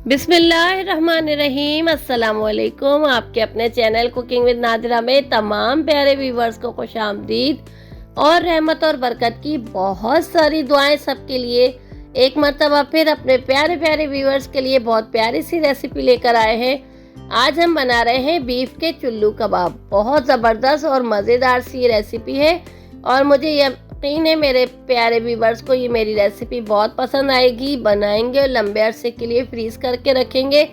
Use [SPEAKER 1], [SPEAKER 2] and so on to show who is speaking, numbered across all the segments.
[SPEAKER 1] बिस्मिल्लाहिर्रहमानिर्रहीम। अस्सलाम वालेकुम। आपके अपने चैनल कुकिंग विद नादिरा में तमाम प्यारे व्यूवर्स को खुशामदीद और रहमत और बरकत की बहुत सारी दुआएं सबके लिए। एक मरतबा फिर अपने प्यारे प्यारे व्यूवर्स के लिए बहुत प्यारी सी रेसिपी लेकर आए हैं। आज हम बना रहे हैं बीफ के चुल्लू कबाब। बहुत ज़बरदस्त और मज़ेदार सी रेसिपी है और मुझे यकीन है मेरे प्यारे व्यूवर्स को ये मेरी रेसिपी बहुत पसंद आएगी। बनाएंगे और लंबे अरसे के लिए फ्रीज करके रखेंगे।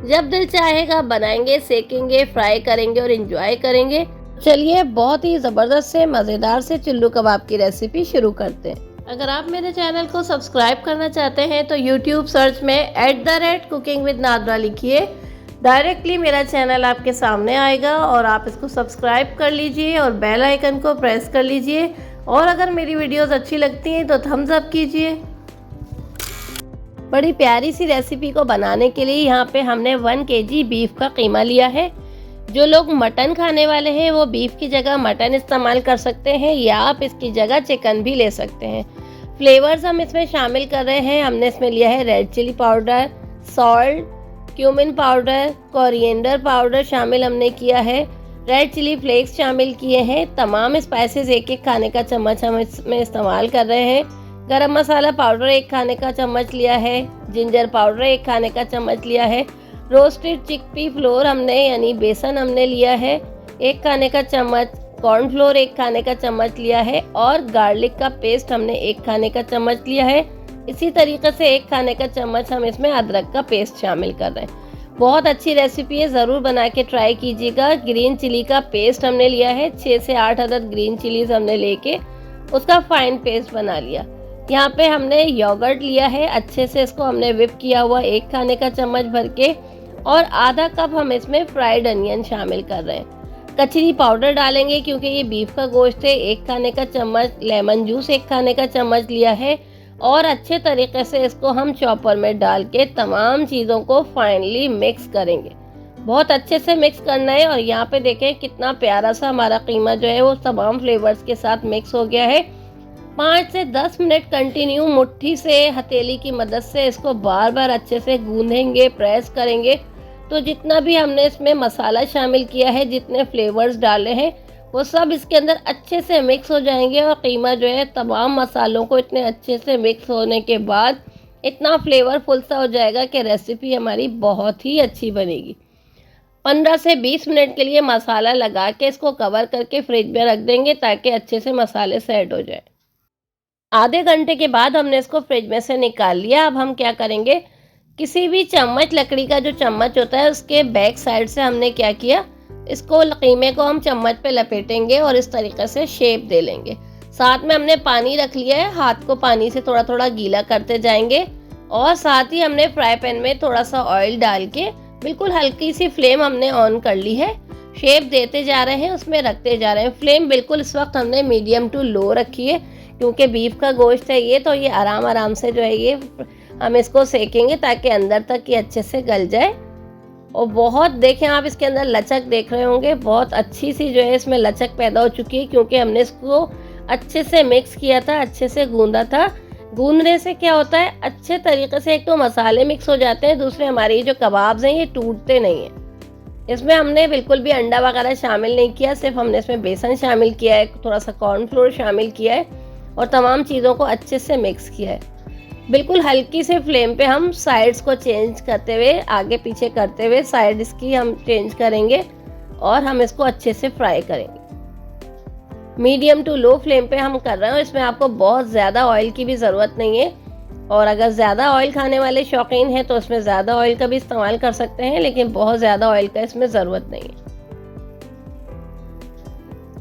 [SPEAKER 1] जब दिल चाहेगा बनाएंगे, सेकेंगे, फ्राई करेंगे और इंजॉय करेंगे। चलिए बहुत ही ज़बरदस्त से मज़ेदार से चुल्लू कबाब की रेसिपी शुरू करते हैं। अगर आप मेरे चैनल को सब्सक्राइब करना चाहते हैं तो यूट्यूब सर्च में @कुकिंग विद नादिरा लिखिए। डायरेक्टली मेरा चैनल आपके सामने आएगा और आप इसको सब्सक्राइब कर लीजिए और बेल आइकन को प्रेस कर लीजिए। और अगर मेरी वीडियोस अच्छी लगती हैं तो थम्स अप कीजिए। बड़ी प्यारी सी रेसिपी को बनाने के लिए यहाँ पे हमने 1 kg बीफ का कीमा लिया है। जो लोग मटन खाने वाले हैं वो बीफ की जगह मटन इस्तेमाल कर सकते हैं या आप इसकी जगह चिकन भी ले सकते हैं। फ्लेवर्स हम इसमें शामिल कर रहे हैं। हमने इसमें लिया है red chilli powder, salt, cumin powder, coriander powder शामिल हमने किया है, रेड चिली फ्लेक्स शामिल किए हैं। तमाम स्पाइसेस एक एक खाने का चम्मच हम इसमें इस्तेमाल कर रहे हैं। गरम मसाला पाउडर 1 खाने का चम्मच लिया है, जिंजर पाउडर 1 खाने का चम्मच लिया है, रोस्टेड चिकपी फ्लोर हमने यानी बेसन हमने लिया है 1 खाने का चम्मच, कॉर्नफ्लोर 1 खाने का चम्मच लिया है और गार्लिक का पेस्ट हमने 1 खाने का चम्मच लिया है। इसी तरीके से 1 खाने का चम्मच हम इसमें अदरक का पेस्ट शामिल कर रहे हैं। बहुत अच्छी रेसिपी है, ज़रूर बना के ट्राई कीजिएगा। ग्रीन चिली का पेस्ट हमने लिया है, 6 से 8 अदद ग्रीन चिलीज हमने लेके उसका फाइन पेस्ट बना लिया। यहाँ पे हमने योगर्ट लिया है, अच्छे से इसको हमने विप किया हुआ 1 खाने का चम्मच भर के और आधा कप हम इसमें फ्राइड अनियन शामिल कर रहे हैं। कचरी पाउडर डालेंगे क्योंकि ये बीफ का गोश्त है। 1 खाने का चम्मच लेमन जूस 1 खाने का चम्मच लिया है और अच्छे तरीके से इसको हम चॉपर में डाल के तमाम चीज़ों को फाइनली मिक्स करेंगे। बहुत अच्छे से मिक्स करना है और यहाँ पे देखें कितना प्यारा सा हमारा कीमा जो है वो तमाम फ्लेवर्स के साथ मिक्स हो गया है। 5 से 10 मिनट कंटिन्यू मुट्ठी से हथेली की मदद से इसको बार बार अच्छे से गूंदेंगे, प्रेस करेंगे। तो जितना भी हमने इसमें मसाला शामिल किया है, जितने फ्लेवर्स डाले हैं वो सब इसके अंदर अच्छे से मिक्स हो जाएंगे और कीमा जो है तमाम मसालों को इतने अच्छे से मिक्स होने के बाद इतना फ्लेवरफुल सा हो जाएगा कि रेसिपी हमारी बहुत ही अच्छी बनेगी। 15 से 20 मिनट के लिए मसाला लगा के इसको कवर करके फ्रिज में रख देंगे ताकि अच्छे से मसाले सेट हो जाए। आधे घंटे के बाद हमने इसको फ्रिज में से निकाल लिया। अब हम क्या करेंगे, किसी भी चम्मच, लकड़ी का जो चम्मच होता है उसके बैक साइड से हमने क्या किया, इसको कीमे को हम चम्मच पे लपेटेंगे और इस तरीके से शेप दे लेंगे। साथ में हमने पानी रख लिया है, हाथ को पानी से थोड़ा थोड़ा गीला करते जाएंगे और साथ ही हमने फ्राई पैन में थोड़ा सा ऑयल डाल के बिल्कुल हल्की सी फ्लेम हमने ऑन कर ली है। शेप देते जा रहे हैं, उसमें रखते जा रहे हैं। फ्लेम बिल्कुल इस वक्त हमने मीडियम टू लो रखी है क्योंकि बीफ का गोश्त है ये, तो ये आराम आराम से जो है ये हम इसको सेकेंगे ताकि अंदर तक ये अच्छे से गल जाए। और बहुत देखें आप इसके अंदर लचक देख रहे होंगे, बहुत अच्छी सी जो है इसमें लचक पैदा हो चुकी है क्योंकि हमने इसको अच्छे से मिक्स किया था, अच्छे से गूंदा था। गूंदने से क्या होता है, अच्छे तरीके से एक तो मसाले मिक्स हो जाते हैं, दूसरे हमारे जो कबाब्स हैं ये टूटते नहीं हैं। इसमें हमने बिल्कुल भी अंडा वगैरह शामिल नहीं किया, सिर्फ हमने इसमें बेसन शामिल किया है, थोड़ा सा कॉर्नफ्लोर शामिल किया है और तमाम चीज़ों को अच्छे से मिक्स किया है। बिल्कुल हल्की से फ्लेम पे हम साइड्स को चेंज करते हुए, आगे पीछे करते हुए साइड इसकी हम चेंज करेंगे और हम इसको अच्छे से फ्राई करेंगे। मीडियम टू लो फ्लेम पे हम कर रहे हैं। इसमें आपको बहुत ज़्यादा ऑयल की भी ज़रूरत नहीं है और अगर ज़्यादा ऑयल खाने वाले शौकीन हैं तो इसमें ज़्यादा ऑयल का भी इस्तेमाल कर सकते हैं, लेकिन बहुत ज़्यादा ऑयल का इसमें ज़रूरत नहीं है।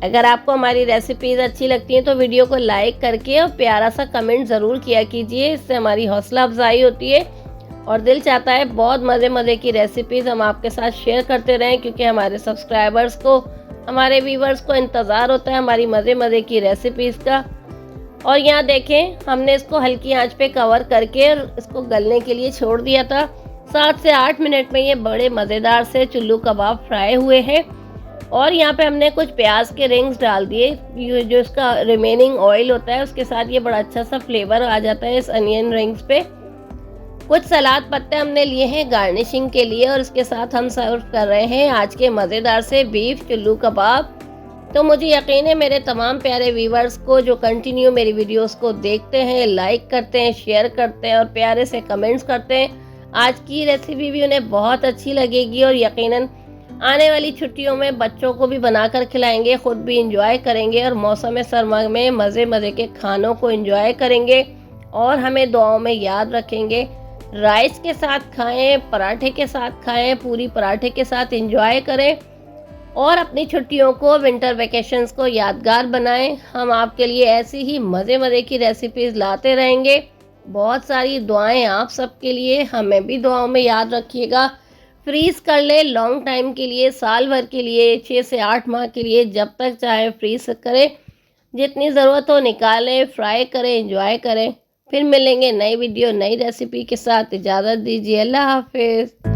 [SPEAKER 1] अगर आपको हमारी रेसिपीज़ अच्छी लगती हैं तो वीडियो को लाइक करके और प्यारा सा कमेंट ज़रूर किया कीजिए, इससे हमारी हौसला अफजाई होती है और दिल चाहता है बहुत मज़े की रेसिपीज़ हम आपके साथ शेयर करते रहें क्योंकि हमारे सब्सक्राइबर्स को, हमारे व्यूवर्स को इंतज़ार होता है हमारी मज़े की रेसिपीज़ का। और यहाँ देखें हमने इसको हल्की आंच पे कवर करके इसको गलने के लिए छोड़ दिया था। 7 से 8 मिनट में ये बड़े मज़ेदार से चुल्लू कबाब फ्राई हुए हैं और यहाँ पे हमने कुछ प्याज के रिंग्स डाल दिए। ये जो इसका रिमेनिंग ऑयल होता है उसके साथ ये बड़ा अच्छा सा फ्लेवर आ जाता है इस अनियन रिंग्स पे। कुछ सलाद पत्ते हमने लिए हैं गार्निशिंग के लिए और इसके साथ हम सर्व कर रहे हैं आज के मज़ेदार से बीफ चुल्लू कबाब। तो मुझे यकीन है मेरे तमाम प्यारे व्यूवर्स को जो कंटिन्यू मेरी वीडियोस को देखते हैं, लाइक करते हैं, शेयर करते हैं और प्यारे से कमेंट्स करते हैं, आज की रेसिपी भी उन्हें बहुत अच्छी लगेगी और यकीनन आने वाली छुट्टियों में बच्चों को भी बनाकर खिलाएंगे, खुद भी इंजॉय करेंगे और मौसम सरमा में मज़े मज़े के खानों को इंजॉय करेंगे और हमें दुआओं में याद रखेंगे। राइस के साथ खाएं, पराठे के साथ खाएं, पूरी पराठे के साथ इंजॉय करें और अपनी छुट्टियों को, विंटर वेकेशंस को यादगार बनाएं। हम आपके लिए ऐसी ही मज़े मज़े की रेसिपीज़ लाते रहेंगे। बहुत सारी दुआएं आप सबके लिए, हमें भी दुआओं में याद रखिएगा। फ्रीज़ कर ले लॉन्ग टाइम के लिए, साल भर के लिए, 6 से 8 माह के लिए, जब तक चाहे फ्रीज़ करें, जितनी ज़रूरत हो निकालें, फ्राई करें, एंजॉय करें। फिर मिलेंगे नई वीडियो, नई रेसिपी के साथ। इजाज़त दीजिए, अल्लाह हाफिज़।